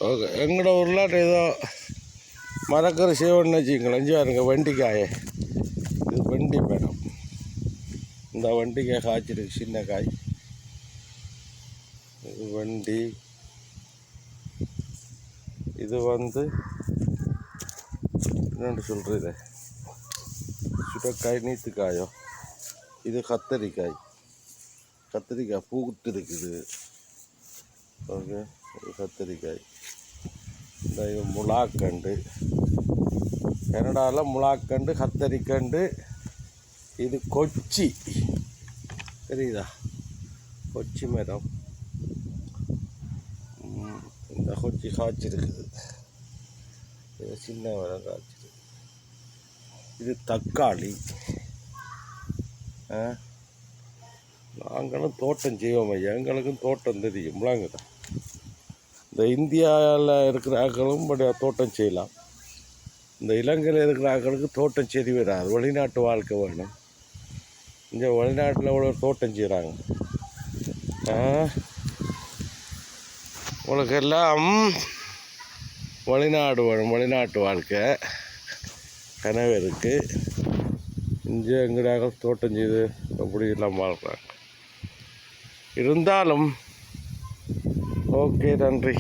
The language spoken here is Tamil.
ஓகே, எங்களோட ஊரில் ஏதோ மரக்கறி செய்வோன்னு வச்சுக்கோங்களேன். இஞ்சி பாருங்க வெண்டிக்காயை, இது வெண்டி மேடம். இந்த வெண்டிக்காய் காய்ச்சிருக்கு, சின்ன காய். இது வெண்டி, இது என்னென்னு சொல்கிறது, சுடக்காய், நீத்துக்காயோ. இது கத்தரிக்காய், கத்திரிக்காய் பூத்து இருக்குது. ஓகே, இது கத்திரிக்காய். இந்த இது முலாக்கண்டு, கனடாவில் முலாக்கண்டு, கத்தரிக்கண்டு. இது கொச்சி, தெரியுதா? கொச்சி மரம். இந்த கொச்சி காய்ச்சிருக்குது, இது சின்ன மரம் காய்ச்சிருக்கு. இது தக்காளி. நாங்களும் தோட்டம் செய்வோம் ஐயா, எங்களுக்கும் தோட்டம் தெரியும். முழங்குதான் இந்த இந்தியாவில் இருக்கிற ஆக்களும் தோட்டம் செய்யலாம். இந்த இலங்கையில் இருக்கிற ஆக்களுக்கு தோட்டம் சரி வராது, வெளிநாட்டு வாழ்க்கை வேணும். இங்கே வெளிநாட்டில் இவ்வளோ தோட்டம் செய்கிறாங்க. உங்களுக்கு எல்லாம் வெளிநாடு வேணும், வெளிநாட்டு வாழ்க்கை கனவு இருக்குது. இங்கே எங்கடாக தோட்டம் செய்து அப்படி எல்லாம் வாழ்கிறாங்க. இருந்தாலும் ஓகே, நன்றி.